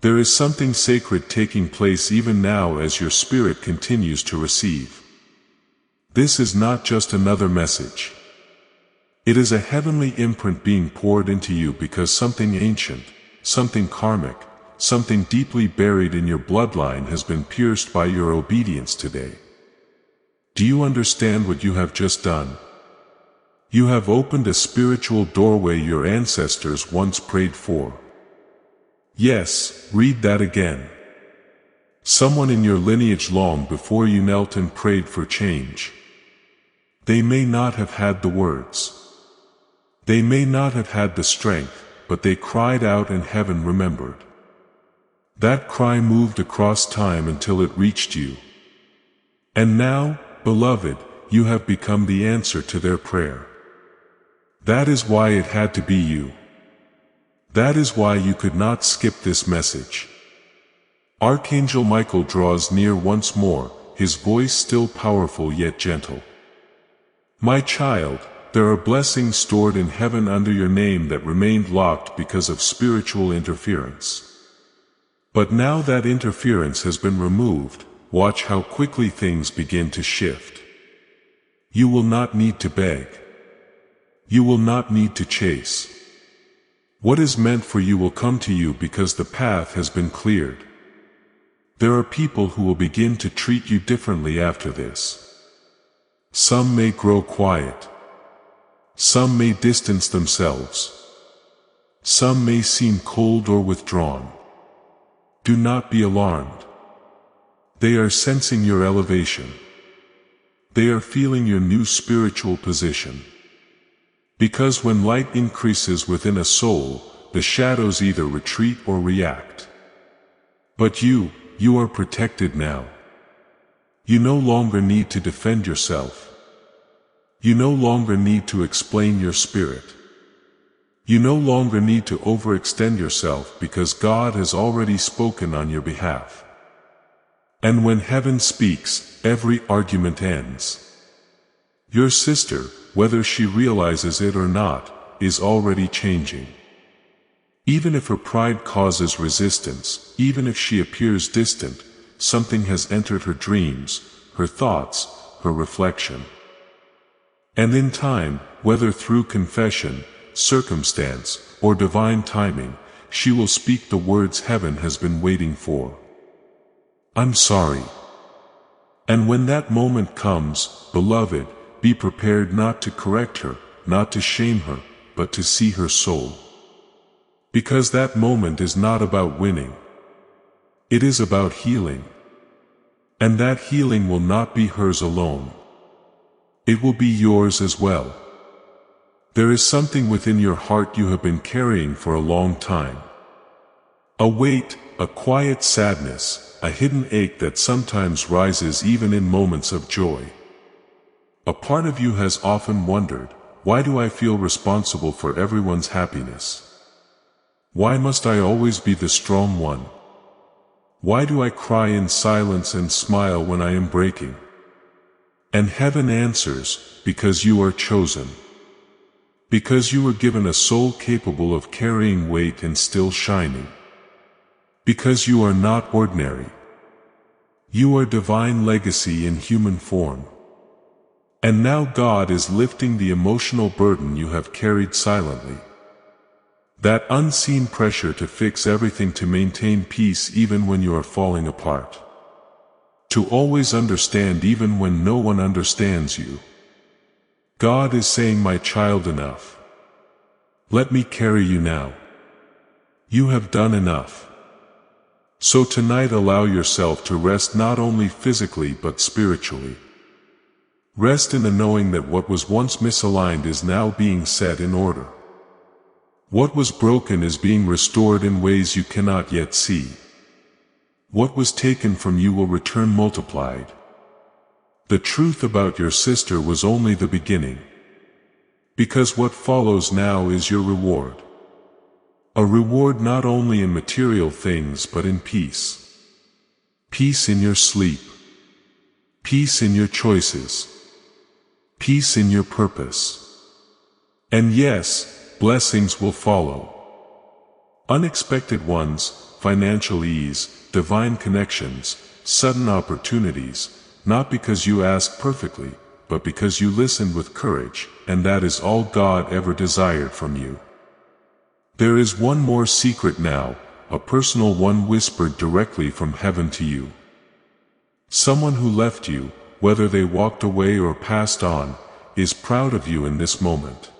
There is something sacred taking place even now as your spirit continues to receive. This is not just another message. It is a heavenly imprint being poured into you because something ancient, something karmic, something deeply buried in your bloodline has been pierced by your obedience today. Do you understand what you have just done? You have opened a spiritual doorway your ancestors once prayed for. Yes, read that again. Someone in your lineage long before you knelt and prayed for change. They may not have had the words. They may not have had the strength, but they cried out and heaven remembered. That cry moved across time until it reached you. And now, beloved, you have become the answer to their prayer. That is why it had to be you. That is why you could not skip this message. Archangel Michael draws near once more, his voice still powerful yet gentle. My child, there are blessings stored in heaven under your name that remained locked because of spiritual interference. But now that interference has been removed, watch how quickly things begin to shift. You will not need to beg. You will not need to chase. What is meant for you will come to you because the path has been cleared. There are people who will begin to treat you differently after this. Some may grow quiet. Some may distance themselves. Some may seem cold or withdrawn. Do not be alarmed. They are sensing your elevation. They are feeling your new spiritual position. Because when light increases within a soul, the shadows either retreat or react. But you are protected now. You no longer need to defend yourself. You no longer need to explain your spirit. You no longer need to overextend yourself because God has already spoken on your behalf. And when heaven speaks, every argument ends. Your sister, whether she realizes it or not, is already changing. Even if her pride causes resistance, even if she appears distant, something has entered her dreams, her thoughts, her reflection. And in time, whether through confession, circumstance, or divine timing, she will speak the words heaven has been waiting for. I'm sorry. And when that moment comes, beloved, be prepared not to correct her, not to shame her, but to see her soul. Because that moment is not about winning. It is about healing. And that healing will not be hers alone. It will be yours as well. There is something within your heart you have been carrying for a long time. A weight, a quiet sadness, a hidden ache that sometimes rises even in moments of joy. A part of you has often wondered, why do I feel responsible for everyone's happiness? Why must I always be the strong one? Why do I cry in silence and smile when I am breaking? And heaven answers, because you are chosen. Because you were given a soul capable of carrying weight and still shining. Because you are not ordinary. You are divine legacy in human form. And now God is lifting the emotional burden you have carried silently. That unseen pressure to fix everything, to maintain peace even when you are falling apart. To always understand even when no one understands you. God is saying, my child, enough. Let me carry you now. You have done enough. So tonight allow yourself to rest, not only physically but spiritually. Rest in the knowing that what was once misaligned is now being set in order. What was broken is being restored in ways you cannot yet see. What was taken from you will return multiplied. The truth about your sister was only the beginning. Because what follows now is your reward. A reward not only in material things but in peace. Peace in your sleep. Peace in your choices. Peace in your purpose. And yes, blessings will follow. Unexpected ones, financial ease, divine connections, sudden opportunities, not because you asked perfectly, but because you listened with courage, and that is all God ever desired from you. There is one more secret now, a personal one whispered directly from heaven to you. Someone who left you, whether they walked away or passed on, is proud of you in this moment.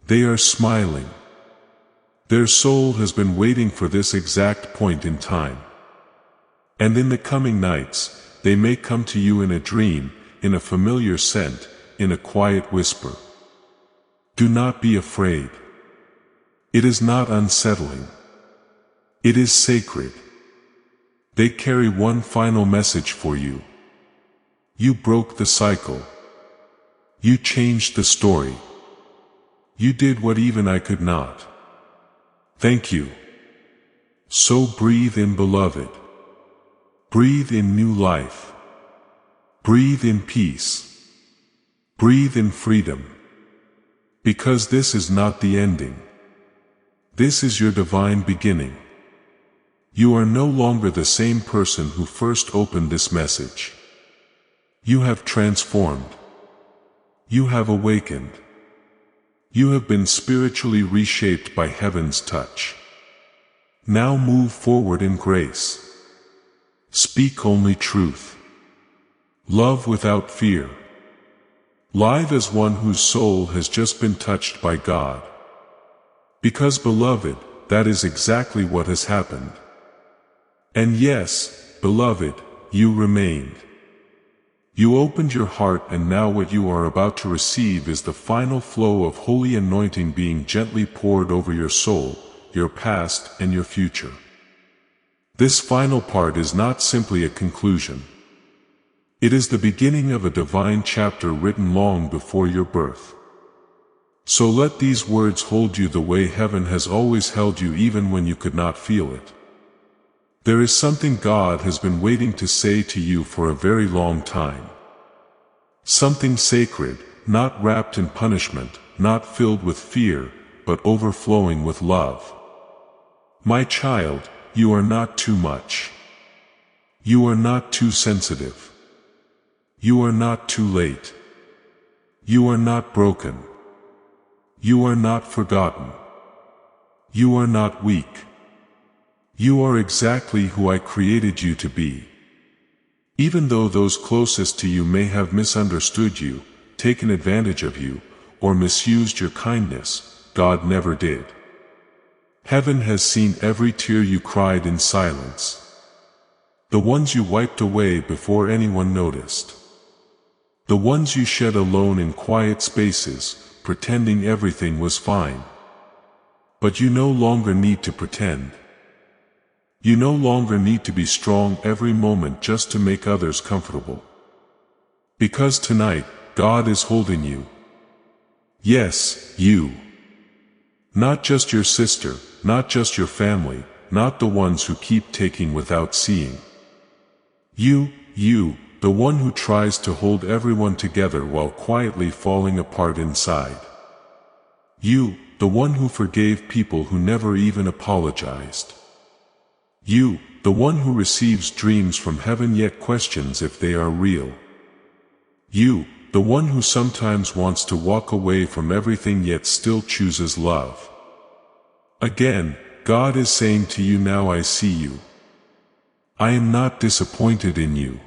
They are smiling. Their soul has been waiting for this exact point in time. And in the coming nights, they may come to you in a dream, in a familiar scent, in a quiet whisper. Do not be afraid. It is not unsettling. It is sacred. They carry one final message for you. You broke the cycle. You changed the story. You did what even I could not. Thank you. So breathe in, beloved. Breathe in new life. Breathe in peace. Breathe in freedom. Because this is not the ending. This is your divine beginning. You are no longer the same person who first opened this message. You have transformed. You have awakened. You have been spiritually reshaped by heaven's touch. Now move forward in grace. Speak only truth. Love without fear. Live as one whose soul has just been touched by God. Because, beloved, that is exactly what has happened. And yes, beloved, you remained. You opened your heart, and now what you are about to receive is the final flow of holy anointing being gently poured over your soul, your past, and your future. This final part is not simply a conclusion. It is the beginning of a divine chapter written long before your birth. So let these words hold you the way heaven has always held you, even when you could not feel it. There is something God has been waiting to say to you for a very long time. Something sacred, not wrapped in punishment, not filled with fear, but overflowing with love. My child, you are not too much. You are not too sensitive. You are not too late. You are not broken. You are not forgotten. You are not weak. You are exactly who I created you to be. Even though those closest to you may have misunderstood you, taken advantage of you, or misused your kindness, God never did. Heaven has seen every tear you cried in silence. The ones you wiped away before anyone noticed. The ones you shed alone in quiet spaces, pretending everything was fine. But you no longer need to pretend. You no longer need to be strong every moment just to make others comfortable. Because tonight, God is holding you. Yes, you. Not just your sister, not just your family, not the ones who keep taking without seeing. You, the one who tries to hold everyone together while quietly falling apart inside. You, the one who forgave people who never even apologized. You, the one who receives dreams from heaven yet questions if they are real. You, the one who sometimes wants to walk away from everything yet still chooses love. Again, God is saying to you now, I see you. I am not disappointed in you.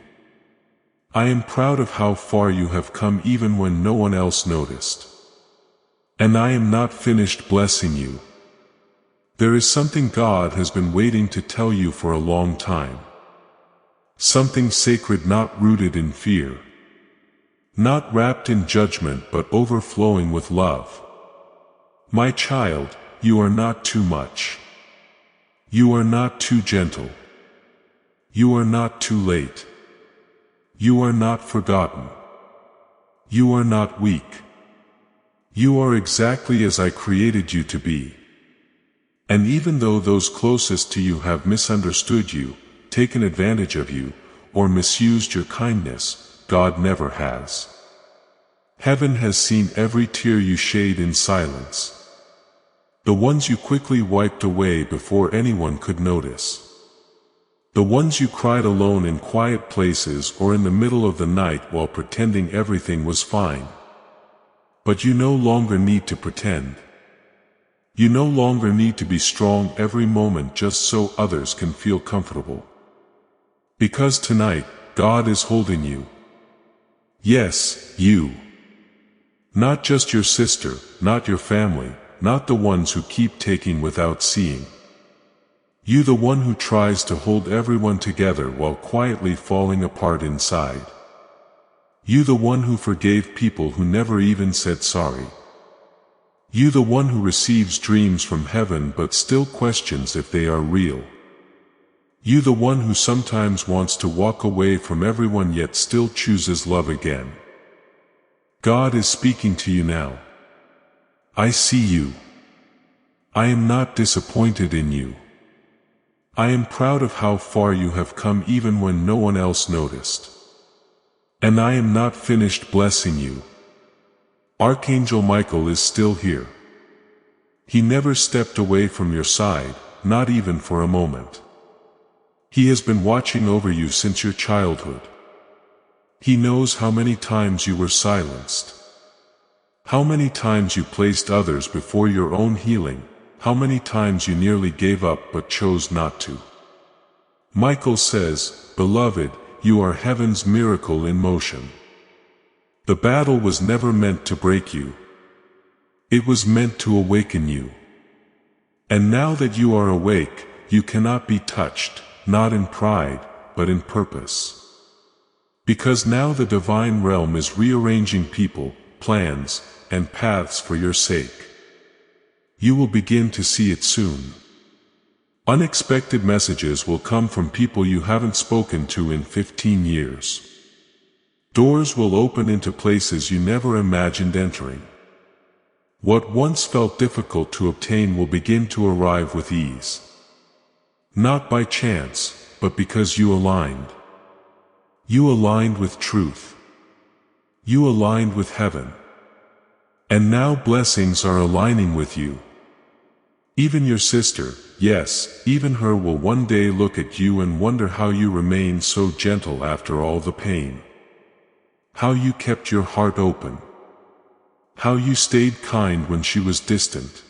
I am proud of how far you have come even when no one else noticed. And I am not finished blessing you. There is something God has been waiting to tell you for a long time. Something sacred, not rooted in fear. Not wrapped in judgment but overflowing with love. My child, you are not too much. You are not too gentle. You are not too late. You are not forgotten. You are not weak. You are exactly as I created you to be. And even though those closest to you have misunderstood you, taken advantage of you, or misused your kindness, God never has. Heaven has seen every tear you shed in silence. The ones you quickly wiped away before anyone could notice. The ones you cried alone in quiet places or in the middle of the night while pretending everything was fine. But you no longer need to pretend. You no longer need to be strong every moment just so others can feel comfortable. Because tonight, God is holding you. Yes, you. Not just your sister, not your family, not the ones who keep taking without seeing. You, the one who tries to hold everyone together while quietly falling apart inside. You, the one who forgave people who never even said sorry. You, the one who receives dreams from heaven but still questions if they are real. You, the one who sometimes wants to walk away from everyone yet still chooses love again. God is speaking to you now. I see you. I am not disappointed in you. I am proud of how far you have come even when no one else noticed. And I am not finished blessing you. Archangel Michael is still here. He never stepped away from your side, not even for a moment. He has been watching over you since your childhood. He knows how many times you were silenced. How many times you placed others before your own healing. How many times you nearly gave up but chose not to. Michael says, Beloved, you are heaven's miracle in motion. The battle was never meant to break you. It was meant to awaken you. And now that you are awake, you cannot be touched, not in pride, but in purpose. Because now the divine realm is rearranging people, plans, and paths for your sake. You will begin to see it soon. Unexpected messages will come from people you haven't spoken to in 15 years. Doors will open into places you never imagined entering. What once felt difficult to obtain will begin to arrive with ease. Not by chance, but because you aligned. You aligned with truth. You aligned with heaven. And now blessings are aligning with you. Even your sister, yes, even her will one day look at you and wonder how you remain so gentle after all the pain. how you kept your heart open, how you stayed kind when she was distant.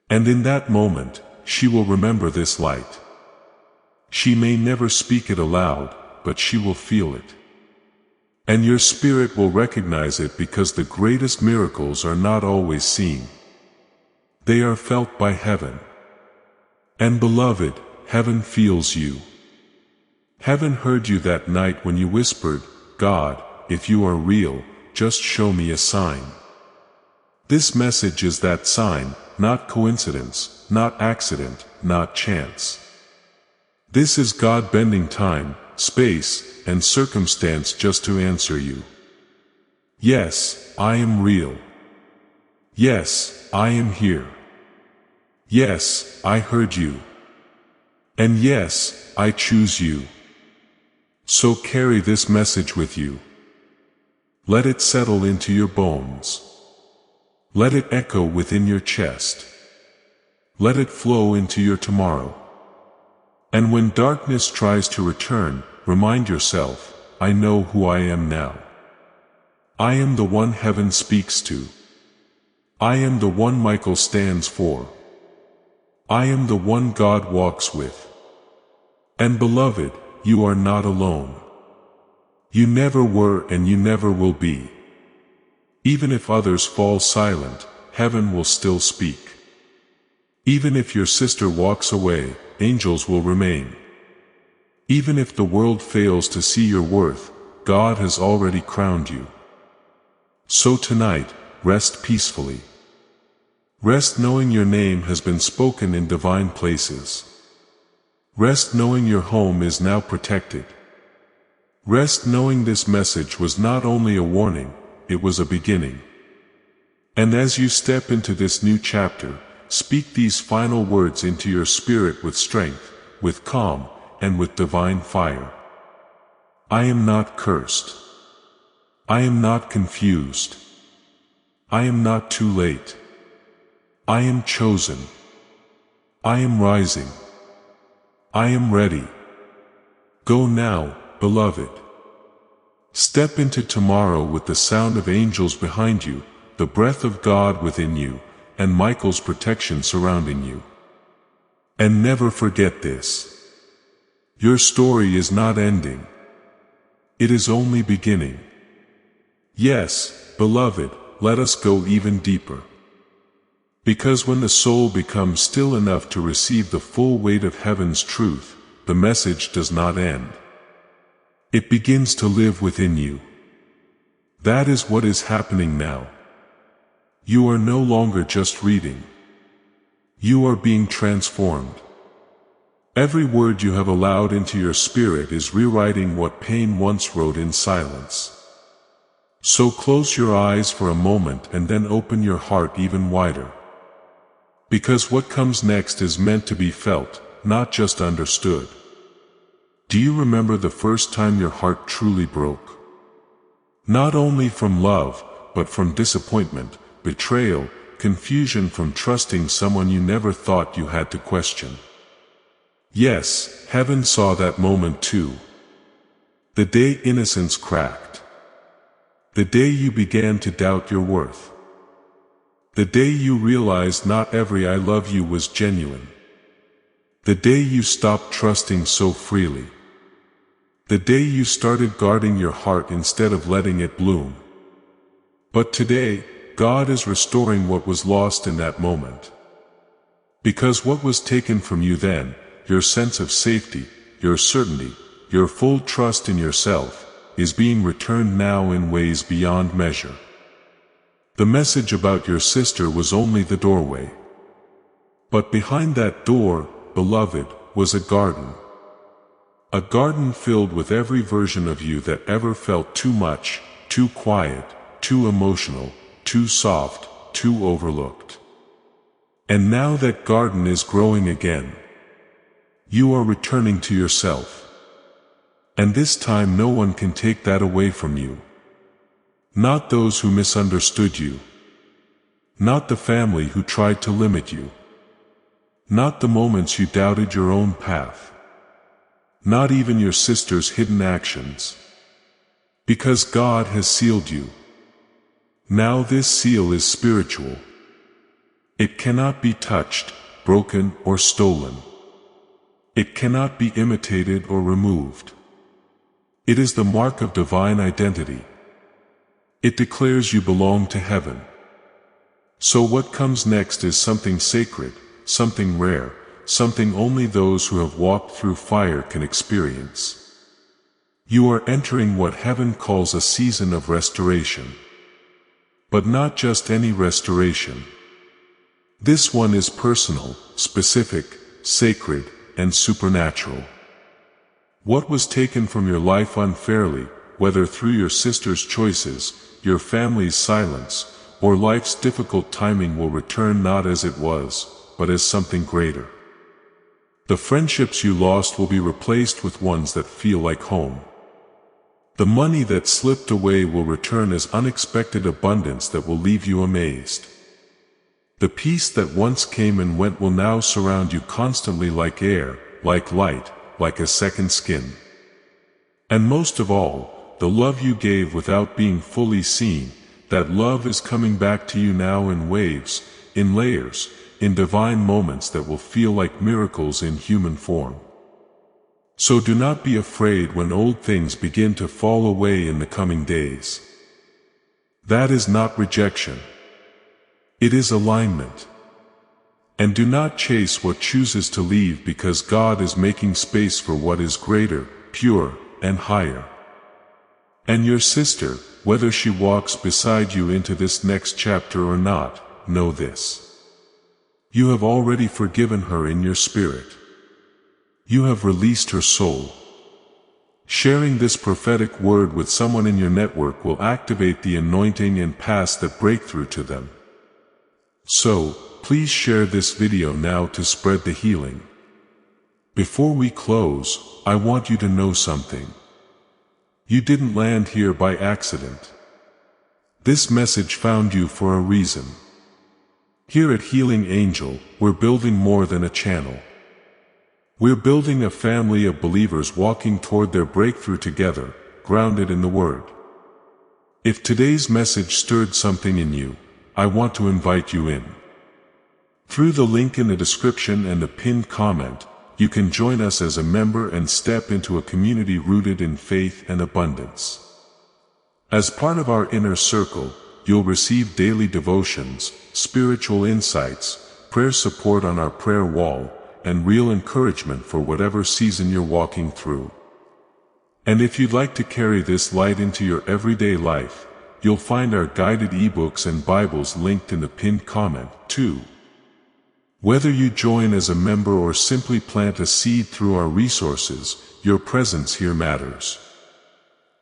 And in that moment, she will remember this light. She may never speak it aloud, but she will feel it. And your spirit will recognize it, because the greatest miracles are not always seen. They are felt by heaven. And beloved, heaven feels you. Heaven heard you that night when you whispered, "God, if you are real, just show me a sign." This message is that sign, not coincidence, not accident, not chance. This is God bending time, space, and circumstance just to answer you. Yes, I am real. Yes, I am here. Yes, I heard you. And yes, I choose you. So carry this message with you. Let it settle into your bones. Let it echo within your chest. Let it flow into your tomorrow. And when darkness tries to return, remind yourself, I know who I am now. I am the one heaven speaks to. I am the one Michael stands for. I am the one God walks with. And beloved, you are not alone. You never were and you never will be. Even if others fall silent, heaven will still speak. Even if your sister walks away, angels will remain. Even if the world fails to see your worth, God has already crowned you. So tonight, rest peacefully. Rest knowing your name has been spoken in divine places. Rest knowing your home is now protected. Rest knowing this message was not only a warning, it was a beginning. And as you step into this new chapter, speak these final words into your spirit with strength, with calm, and with divine fire. I am not cursed. I am not confused. I am not too late. I am chosen. I am rising. I am ready. Go now, beloved. Step into tomorrow with the sound of angels behind you, the breath of God within you, and Michael's protection surrounding you. And never forget this. Your story is not ending. It is only beginning. Yes, beloved, let us go even deeper. Because when the soul becomes still enough to receive the full weight of heaven's truth, the message does not end. It begins to live within you. That is what is happening now. You are no longer just reading. You are being transformed. Every word you have allowed into your spirit is rewriting what pain once wrote in silence. So close your eyes for a moment and then open your heart even wider. Because what comes next is meant to be felt, not just understood. Do you remember the first time your heart truly broke? Not only from love, but from disappointment, betrayal, confusion, from trusting someone you never thought you had to question. Yes, heaven saw that moment too. The day innocence cracked. The day you began to doubt your worth. The day you realized not every I love you was genuine. The day you stopped trusting so freely. The day you started guarding your heart instead of letting it bloom. But today, God is restoring what was lost in that moment. Because what was taken from you then, your sense of safety, your certainty, your full trust in yourself, is being returned now in ways beyond measure. The message about your sister was only the doorway. But behind that door, beloved, was a garden. A garden filled with every version of you that ever felt too much, too quiet, too emotional, too soft, too overlooked. And now that garden is growing again. You are returning to yourself. And this time no one can take that away from you. Not those who misunderstood you. Not the family who tried to limit you. Not the moments you doubted your own path. Not even your sister's hidden actions. Because God has sealed you. Now this seal is spiritual. It cannot be touched, broken, or stolen. It cannot be imitated or removed. It is the mark of divine identity. It declares you belong to heaven. So what comes next is something sacred, something rare, something only those who have walked through fire can experience. You are entering what heaven calls a season of restoration. But not just any restoration. This one is personal, specific, sacred, and supernatural. What was taken from your life unfairly, whether through your sister's choices, your family's silence, or life's difficult timing, will return not as it was, but as something greater. The friendships you lost will be replaced with ones that feel like home. The money that slipped away will return as unexpected abundance that will leave you amazed. The peace that once came and went will now surround you constantly, like air, like light, like a second skin. And most of all, the love you gave without being fully seen, that love is coming back to you now in waves, in layers, in divine moments that will feel like miracles in human form. So do not be afraid when old things begin to fall away in the coming days. That is not rejection. It is alignment. And do not chase what chooses to leave, because God is making space for what is greater, pure, and higher. And your sister, whether she walks beside you into this next chapter or not, know this. You have already forgiven her in your spirit. You have released her soul. Sharing this prophetic word with someone in your network will activate the anointing and pass the breakthrough to them. So, please share this video now to spread the healing. Before we close, I want you to know something. You didn't land here by accident. This message found you for a reason. Here at Healing Angel, we're building more than a channel. We're building a family of believers walking toward their breakthrough together, grounded in the Word. If today's message stirred something in you, I want to invite you in. Through the link in the description and the pinned comment, you can join us as a member and step into a community rooted in faith and abundance. As part of our inner circle, you'll receive daily devotions, spiritual insights, prayer support on our prayer wall, and real encouragement for whatever season you're walking through. And if you'd like to carry this light into your everyday life, you'll find our guided ebooks and Bibles linked in the pinned comment, too. Whether you join as a member or simply plant a seed through our resources, your presence here matters.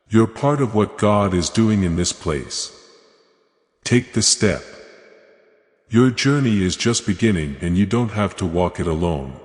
You're part of what God is doing in this place. Take the step. Your journey is just beginning, and you don't have to walk it alone.